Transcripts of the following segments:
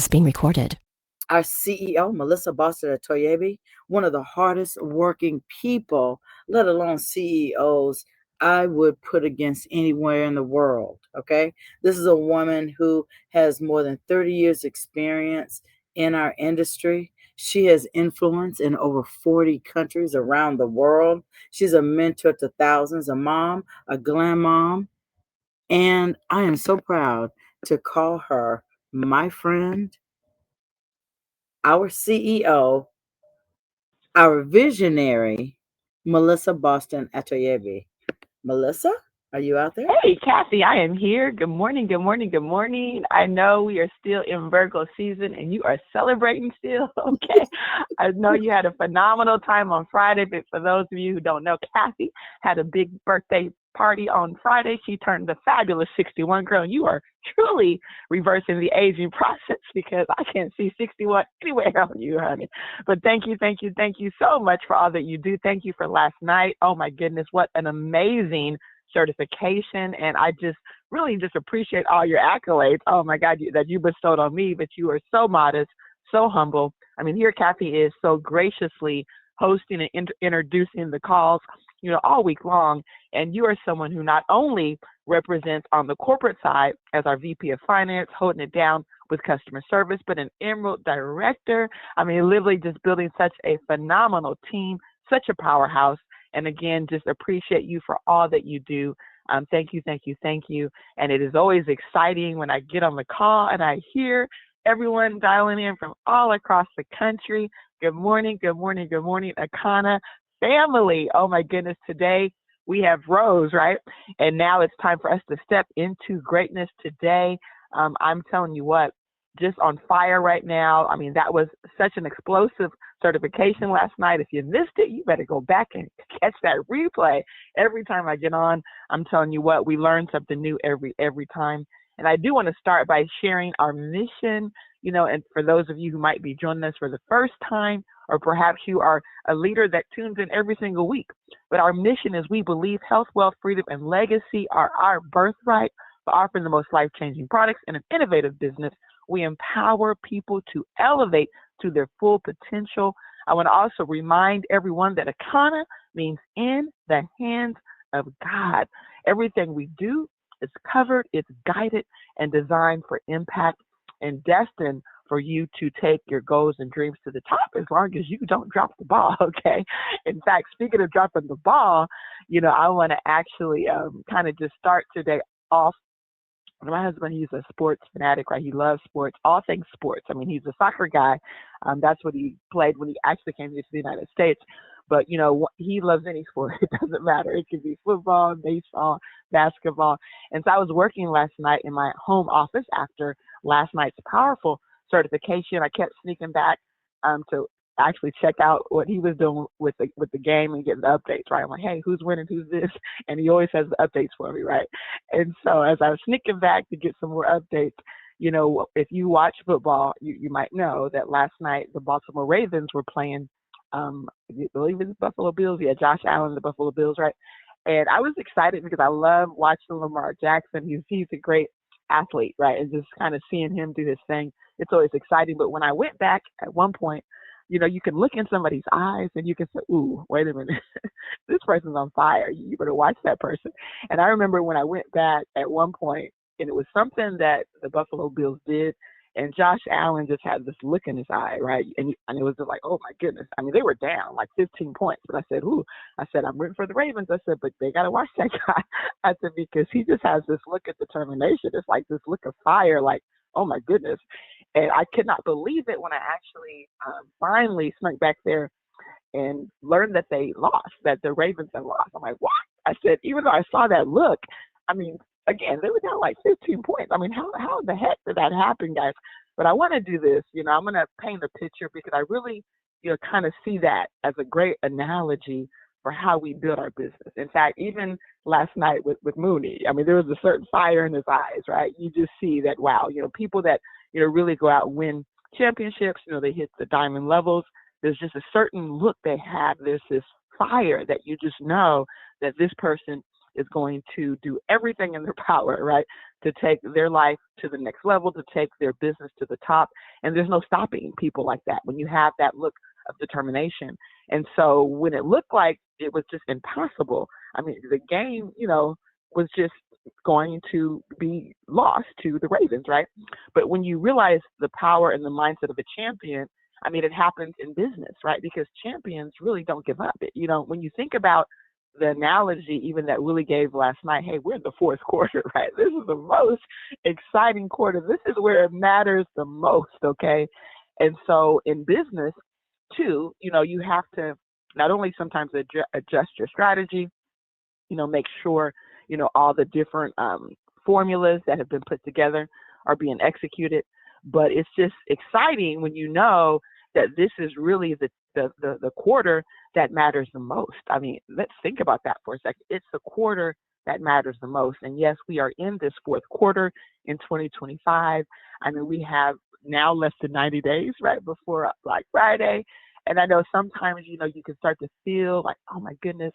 is being recorded. Our CEO, Melissa Boston Toyebi, one of the hardest working people, let alone CEOs, I would put against anywhere in the world. Okay. This is a woman who has more than 30 years experience in our industry. She has influence in over 40 countries around the world. She's a mentor to thousands, a mom, a glam mom, and I am so proud to call her my friend, our CEO, our visionary, Melissa Boston Atoyebi. Melissa, are you out there? Hey, Kathy, I am here. Good morning, good morning, good morning. I know we are still in Virgo season and you are celebrating still. Okay. I know you had a phenomenal time on Friday, but for those of you who don't know, Kathy had a big birthday party on Friday. She turned the fabulous 61. Girl, you are truly reversing the aging process because I can't see 61 anywhere on you, honey. But thank you so much for all that you do. Thank you for last night. Oh my goodness, what an amazing certification. And I just really just appreciate all your accolades. Oh my God, that you bestowed on me, but you are so modest, so humble. I mean, here Kathy is so graciously hosting and introducing the calls, all week long. And you are someone who not only represents on the corporate side as our VP of Finance, holding it down with customer service, but an Emerald director. I mean, literally just building such a phenomenal team, such a powerhouse. And again, just appreciate you for all that you do. Thank you, thank you, thank you. And it is always exciting when I get on the call and I hear everyone dialing in from all across the country. Good morning, good morning, good morning, Akana family. Oh my goodness, today we have Rose, right? And now it's time for us to step into greatness today. I'm telling you what, just on fire right now. I mean, that was such an explosive certification last night. If you missed it, you better go back and catch that replay. Every time I get on, I'm telling you what, we learn something new every time. And I do want to start by sharing our mission, and for those of you who might be joining us for the first time, or perhaps you are a leader that tunes in every single week. But our mission is we believe health, wealth, freedom, and legacy are our birthright. By offering the most life-changing products and an innovative business, we empower people to elevate to their full potential. I want to also remind everyone that Akana means in the hands of God. Everything we do is covered, it's guided, and designed for impact and destined for you to take your goals and dreams to the top as long as you don't drop the ball, okay? In fact, speaking of dropping the ball, I want to actually kind of just start today off. My husband, he's a sports fanatic, right? He loves sports, all things sports. I mean, he's a soccer guy. That's what he played when he actually came to the United States. But, he loves any sport. It doesn't matter. It could be football, baseball, basketball. And so I was working last night in my home office after last night's powerful certification. I kept sneaking back to actually check out what he was doing with the game and getting the updates, right? I'm like, hey, who's winning, who's this? And he always has the updates for me, right? And so as I was sneaking back to get some more updates, if you watch football, you might know that last night the Baltimore Ravens were playing, I believe it's Buffalo Bills. Yeah, Josh Allen, the Buffalo Bills, right? And I was excited because I love watching Lamar Jackson. He's a great athlete, right? And just kind of seeing him do his thing, it's always exciting. But when I went back at one point, you can look in somebody's eyes and you can say, ooh, wait a minute, this person's on fire. You better watch that person. And I remember when I went back at one point, and it was something that the Buffalo Bills did, and Josh Allen just had this look in his eye, right? And it was just like, oh my goodness. I mean, they were down like 15 points. But I said, ooh, I'm rooting for the Ravens. I said, but they got to watch that guy. I said, because he just has this look of determination. It's like this look of fire, like, oh my goodness. And I could not believe it when I actually finally snuck back there and learned that they lost, that the Ravens had lost. I'm like, what? I said, even though I saw that look, I mean, again, they were down like 15 points. I mean, how the heck did that happen, guys? But I want to do this. I'm going to paint a picture because I really, kind of see that as a great analogy for how we build our business. In fact, even last night with Mooney, I mean, there was a certain fire in his eyes, right? You just see that, wow, people that, really go out and win championships, they hit the diamond levels. There's just a certain look they have. There's this fire that you just know that this person is going to do everything in their power, right, to take their life to the next level, to take their business to the top. And there's no stopping people like that when you have that look of determination. And so when it looked like it was just impossible, I mean, the game, was just going to be lost to the Ravens, right? But when you realize the power and the mindset of a champion, I mean, it happens in business, right? Because champions really don't give up. When you think about the analogy even that Willie gave last night, hey, we're in the fourth quarter, right? This is the most exciting quarter. This is where it matters the most, okay? And so in business, too, you have to not only sometimes adjust your strategy, make sure, all the different formulas that have been put together are being executed. But it's just exciting when you know that this is really the quarter that matters the most. I mean, let's think about that for a second. It's the quarter that matters the most. And yes, we are in this fourth quarter in 2025. I mean, we have now less than 90 days, right, before Black Friday. And I know sometimes, you can start to feel like, oh my goodness,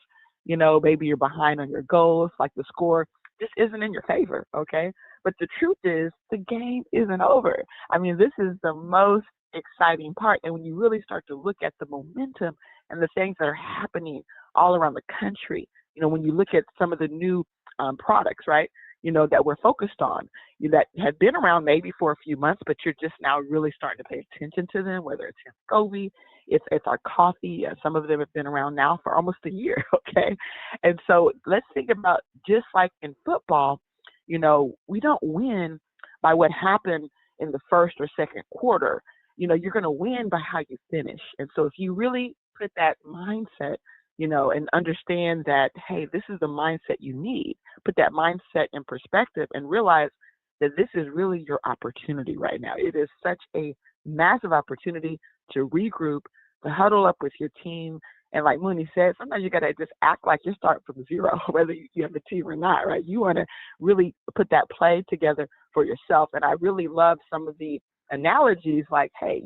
maybe you're behind on your goals, like the score just isn't in your favor, okay? But the truth is, the game isn't over. I mean, this is the most exciting part. And when you really start to look at the momentum and the things that are happening all around the country, when you look at some of the new products, right, that we're focused on, that have been around maybe for a few months, but you're just now really starting to pay attention to them, whether it's Scovy, it's our coffee. Some of them have been around now for almost a year, okay? And so let's think about, just like in football, we don't win by what happened in the first or second quarter. You're going to win by how you finish. And so if you really put that mindset, and understand that, hey, this is the mindset you need, put that mindset in perspective and realize that this is really your opportunity right now. It is such a massive opportunity to regroup, to huddle up with your team. And like Mooney said, sometimes you got to just act like you're starting from zero, whether you have a team or not, right? You want to really put that play together for yourself. And I really love some of the analogies like, hey,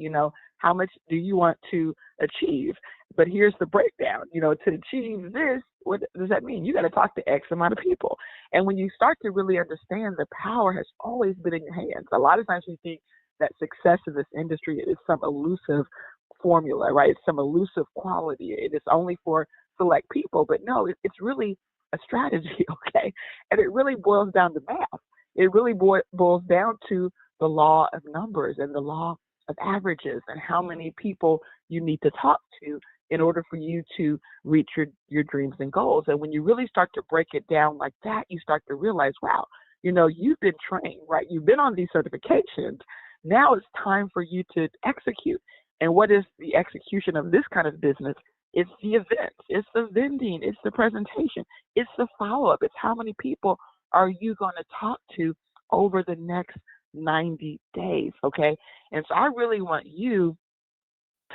how much do you want to achieve? But here's the breakdown. To achieve this, what does that mean? You got to talk to X amount of people. And when you start to really understand, the power has always been in your hands. A lot of times we think that success in this industry is some elusive formula, right? It's some elusive quality. It is only for select people. But no, it's really a strategy, okay? And it really boils down to math. It really boils down to the law of numbers and the law of averages and how many people you need to talk to in order for you to reach your dreams and goals. And when you really start to break it down like that, you start to realize, wow, you've been trained, right? You've been on these certifications. Now it's time for you to execute. And what is the execution of this kind of business? It's the events, it's the vending, it's the presentation, it's the follow-up. It's how many people are you going to talk to over the next 90 days, okay? And so I really want you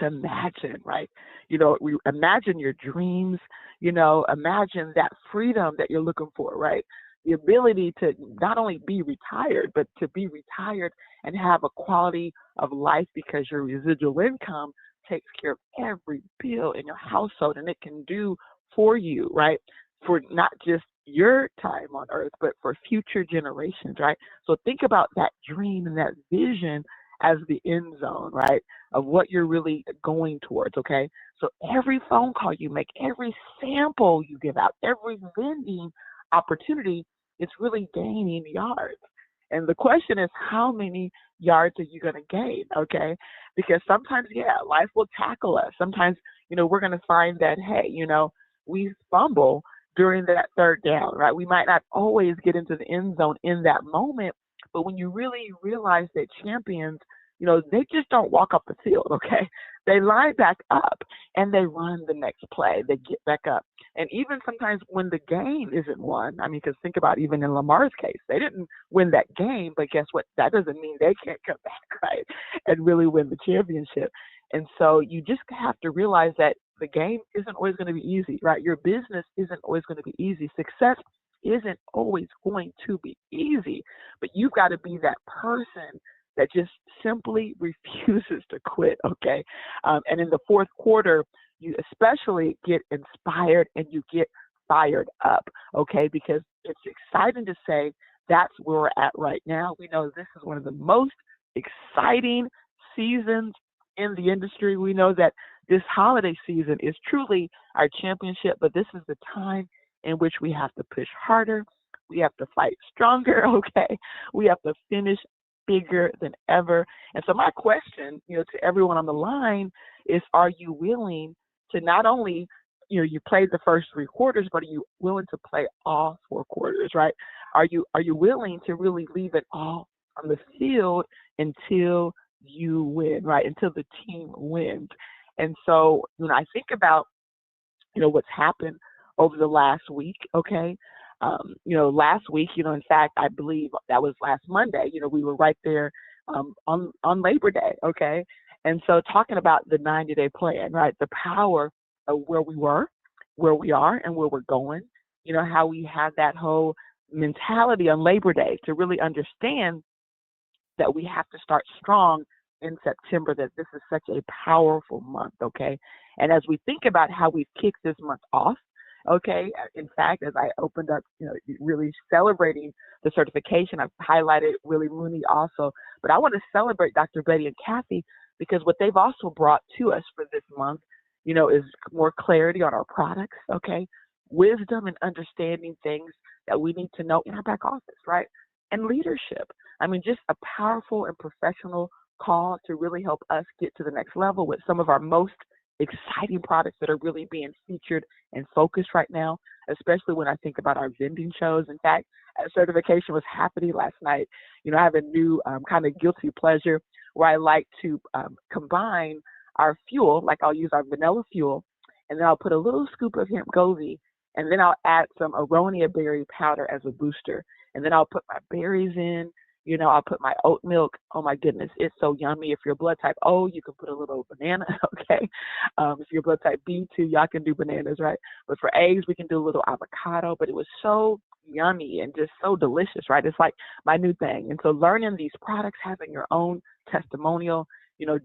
to imagine, right? We imagine your dreams, imagine that freedom that you're looking for, right? The ability to not only be retired, but to be retired and have a quality of life because your residual income takes care of every bill in your household, and it can do for you, right? For not just your time on earth, but for future generations, right? So think about that dream and that vision as the end zone, right, of what you're really going towards, okay? So every phone call you make, every sample you give out, every vending opportunity, it's really gaining yards. And the question is, how many yards are you going to gain, okay? Because sometimes, life will tackle us. Sometimes, we're going to find that, hey, we fumble during that third down, right? We might not always get into the end zone in that moment, but when you really realize that champions, they just don't walk up the field, okay? They line back up and they run the next play. They get back up. And even sometimes when the game isn't won, I mean, because think about even in Lamar's case, they didn't win that game, but guess what? That doesn't mean they can't come back, right, and really win the championship. And so you just have to realize that the game isn't always going to be easy, right? Your business isn't always going to be easy. Success isn't always going to be easy, but you've got to be that person that just simply refuses to quit, okay? And in the fourth quarter, you especially get inspired and you get fired up, okay? Because it's exciting to say that's where we're at right now. We know this is one of the most exciting seasons in the industry. We know that this holiday season is truly our championship, but this is the time in which we have to push harder. We have to fight stronger, okay? We have to finish bigger than ever. And so my question, to everyone on the line is, are you willing to not only, you played the first 3 quarters, but are you willing to play all 4 quarters, right? Are you willing to really leave it all on the field until you win, right? Until the team wins. And so when I think about, what's happened over the last week, okay? Last week, in fact, I believe that was last Monday, we were right there on Labor Day, okay? And so talking about the 90-day plan, right? The power of where we were, where we are, and where we're going, how we have that whole mentality on Labor Day to really understand that we have to start strong in September, that this is such a powerful month, okay? And as we think about how we've kicked this month off, okay, in fact, as I opened up, really celebrating the certification, I've highlighted Willie Mooney also, but I want to celebrate Dr. Betty and Kathy because what they've also brought to us for this month, is more clarity on our products, okay? Wisdom and understanding things that we need to know in our back office, right? And leadership. I mean, just a powerful and professional call to really help us get to the next level with some of our most exciting products that are really being featured and focused right now, especially when I think about our vending shows. In fact, certification was happening last night. I have a new kind of guilty pleasure where I like to combine our fuel, like I'll use our vanilla fuel, and then I'll put a little scoop of hemp gozi, and then I'll add some aronia berry powder as a booster, and then I'll put my berries in. I'll put my oat milk. Oh my goodness, it's so yummy. If you're blood type O, you can put a little banana, okay? If you're blood type B too, y'all can do bananas, right? But for eggs, we can do a little avocado, but it was so yummy and just so delicious, right? It's like my new thing. And so learning these products, having your own testimonial,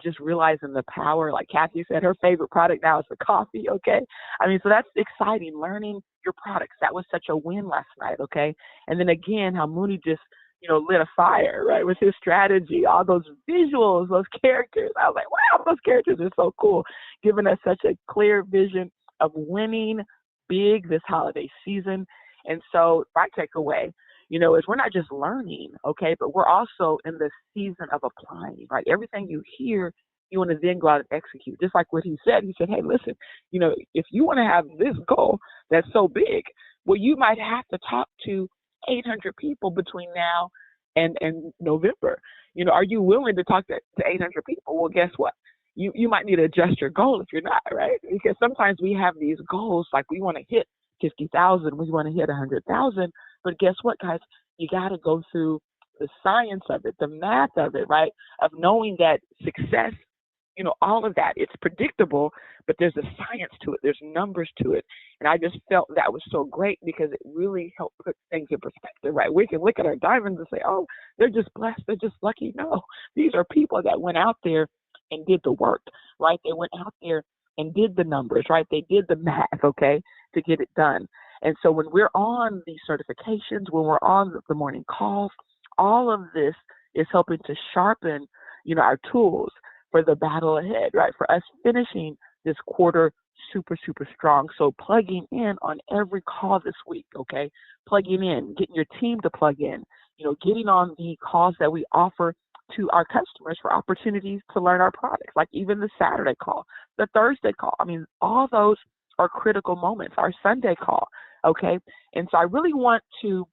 just realizing the power, like Kathy said, her favorite product now is the coffee, okay? I mean, so that's exciting, learning your products. That was such a win last night, okay? And then again, how Mooney just, lit a fire, right, with his strategy, all those visuals, those characters. I was like, wow, those characters are so cool, giving us such a clear vision of winning big this holiday season. And so my takeaway, is we're not just learning, okay, but we're also in the season of applying, right? Everything you hear, you want to then go out and execute. Just like what he said, hey, listen, if you want to have this goal that's so big, well, you might have to talk to 800 people between now and November. Are you willing to talk to 800 people? Well, guess what? You might need to adjust your goal if you're not, right? Because sometimes we have these goals, like we want to hit 50,000, we want to hit 100,000, but guess what, guys? You got to go through the science of it, the math of it, right? Of knowing that success, all of that, it's predictable, but there's a science to it. There's numbers to it. And I just felt that was so great because it really helped put things in perspective, right? We can look at our diamonds and say, oh, they're just blessed. They're just lucky. No, these are people that went out there and did the work, right? They went out there and did the numbers, right? They did the math, okay, to get it done. And so when we're on these certifications, when we're on the morning calls, all of this is helping to sharpen, our tools for the battle ahead, right? For us finishing this quarter super, super strong. So plugging in on every call this week, okay? Plugging in, getting your team to plug in, getting on the calls that we offer to our customers for opportunities to learn our products, like even the Saturday call, the Thursday call. I mean, all those are critical moments, our Sunday call, okay? And so I really want to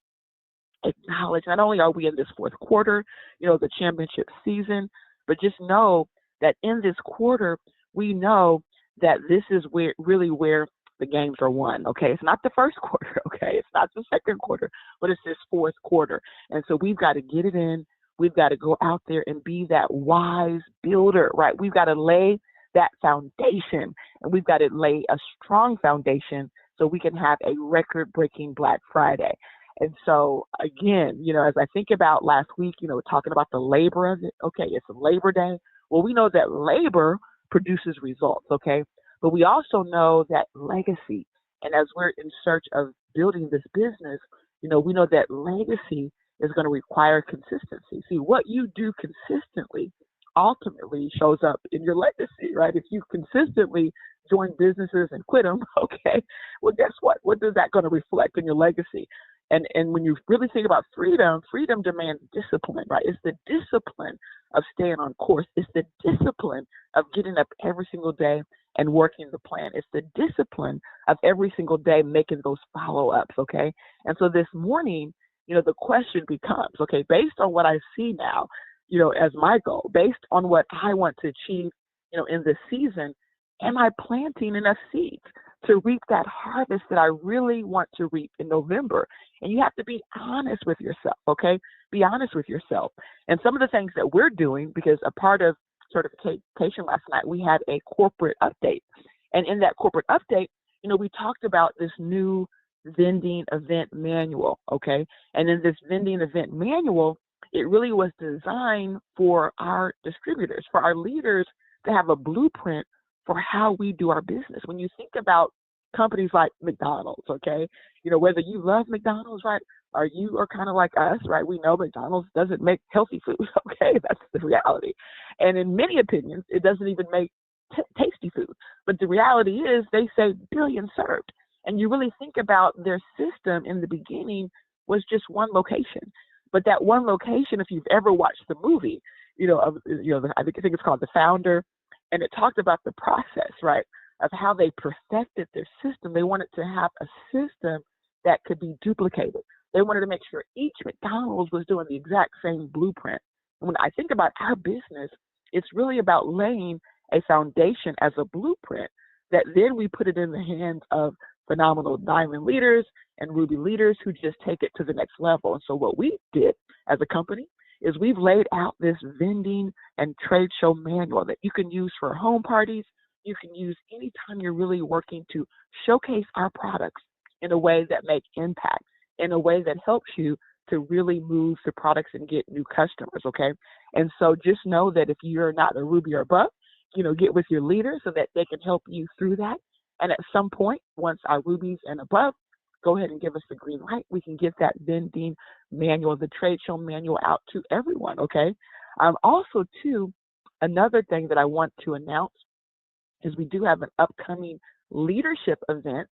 acknowledge, not only are we in this 4th quarter, the championship season, but just know that in this quarter, we know that this is where the games are won, okay? It's not the first quarter, okay? It's not the second quarter, but it's this 4th quarter. And so we've got to get it in. We've got to go out there and be that wise builder, right? We've got to lay that foundation, and we've got to lay a strong foundation so we can have a record-breaking Black Friday. And so, again, as I think about last week, talking about the labor of it, okay, it's Labor Day. Well, we know that labor produces results, okay? But we also know that legacy And as we're in search of building this business, we know that legacy is going to require consistency. See, what you do consistently ultimately shows up in your legacy, right? If you consistently join businesses and quit them, okay, well, guess what? What is that going to reflect in your legacy? And when you really think about freedom, freedom demands discipline, right? It's the discipline of staying on course. It's the discipline of getting up every single day and working the plan. It's the discipline of every single day making those follow-ups, okay? And so this morning, the question becomes, okay, based on what I see now, as my goal, based on what I want to achieve, in this season, am I planting enough seeds to reap that harvest that I really want to reap in November? And you have to be honest with yourself, okay? Be honest with yourself. And some of the things that we're doing, because a part of certification last night, we had a corporate update. And in that corporate update, we talked about this new vending event manual, okay? And in this vending event manual, it really was designed for our distributors, for our leaders to have a blueprint for how we do our business. When you think about companies like McDonald's, okay, whether you love McDonald's, right, or you are kind of like us, right, we know McDonald's doesn't make healthy food, okay, that's the reality. And in many opinions, it doesn't even make tasty food. But the reality is they say billions served. And you really think about their system in the beginning was just one location. But that one location, if you've ever watched the movie, I think it's called The Founder, and it talked about the process, right, of how they perfected their system. They wanted to have a system that could be duplicated. They wanted to make sure each McDonald's was doing the exact same blueprint. And when I think about our business, it's really about laying a foundation as a blueprint that then we put it in the hands of phenomenal diamond leaders and ruby leaders who just take it to the next level. And so what we did as a company is we've laid out this vending and trade show manual that you can use for home parties. You can use anytime you're really working to showcase our products in a way that make impact, in a way that helps you to really move the products and get new customers, okay? And so just know that if you're not a ruby or above, get with your leader so that they can help you through that. And at some point, once our rubies and above, go ahead and give us the green light. We can get that vending manual, the trade show manual out to everyone, okay? Also, too, another thing that I want to announce is we do have an upcoming leadership event.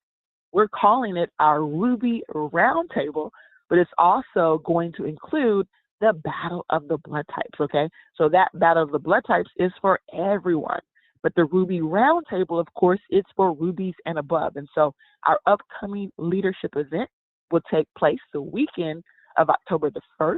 We're calling it our Ruby Roundtable, but it's also going to include the Battle of the Blood Types, okay? So that Battle of the Blood Types is for everyone. But the Ruby Roundtable, of course, it's for rubies and above. And so our upcoming leadership event will take place the weekend of October the 1st.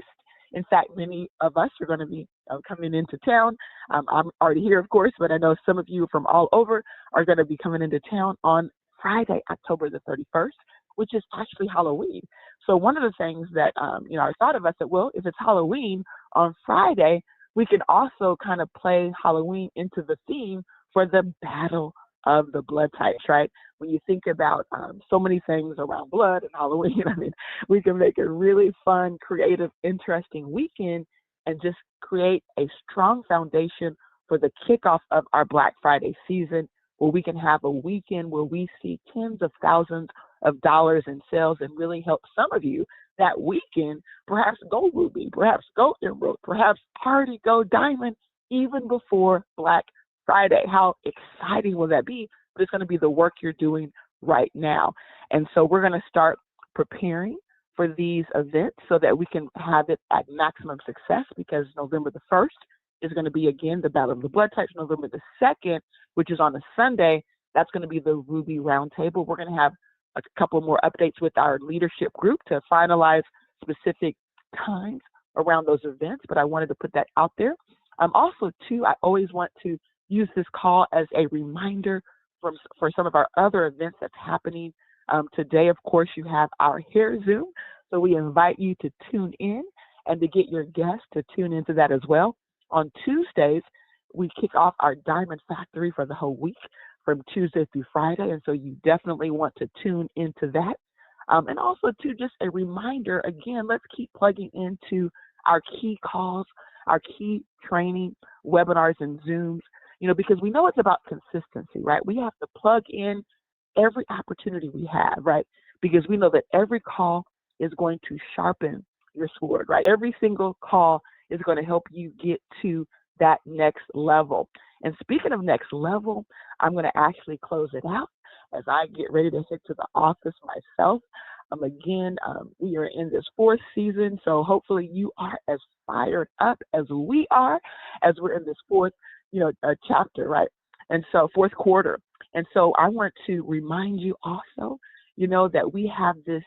In fact, many of us are going to be coming into town. I'm already here, of course, but I know some of you from all over are going to be coming into town on Friday, October the 31st, which is actually Halloween. So one of the things that, I thought of, I said, well, if it's Halloween on Friday, we can also kind of play Halloween into the theme for the Battle of the Blood Types, right? When you think about so many things around blood and Halloween, I mean, we can make a really fun, creative, interesting weekend and just create a strong foundation for the kickoff of our Black Friday season, where we can have a weekend where we see tens of thousands of dollars in sales and really help some of you that weekend perhaps go ruby, perhaps go emerald, perhaps already go diamond even before Black Friday. How exciting will that be? But it's going to be the work you're doing right now. And so we're going to start preparing for these events so that we can have it at maximum success, because November the 1st is going to be, again, the Battle of the Blood Types. November the 2nd, which is on a Sunday, that's going to be the Ruby Roundtable. We're going to have a couple more updates with our leadership group to finalize specific times around those events, but I wanted to put that out there. Also, too, I always want to use this call as a reminder for some of our other events that's happening. Today, of course, you have our hair Zoom, so we invite you to tune in and to get your guests to tune into that as well. On Tuesdays, we kick off our Diamond Factory for the whole week from Tuesday through Friday, and so you definitely want to tune into that. And also, too, just a reminder, again, let's keep plugging into our key calls, our key training, webinars, and Zooms, because we know it's about consistency, right? We have to plug in every opportunity we have, right? Because we know that every call is going to sharpen your sword, right? Every single call is going to help you get to that next level. And speaking of next level, I'm going to actually close it out as I get ready to head to the office myself. We are in this fourth season, so hopefully you are as fired up as we are as we're in this fourth, chapter, right? And so fourth quarter. And so I want to remind you also, that we have this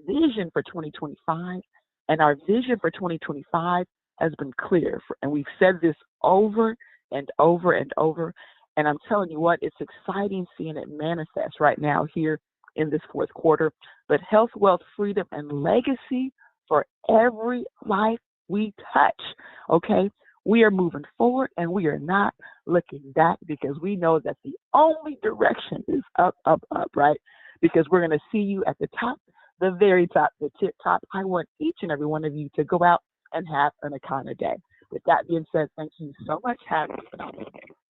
vision for 2025, and our vision for 2025 has been clear. And we've said this over and over and over. And I'm telling you what, it's exciting seeing it manifest right now here in this fourth quarter. But health, wealth, freedom, and legacy for every life we touch. Okay? We are moving forward and we are not looking back, because we know that the only direction is up, up, up, right? Because we're going to see you at the top, the very top, the tip top. I want each and every one of you to go out and have an Akana day. With that being said, thank you so much. Have a phenomenal day.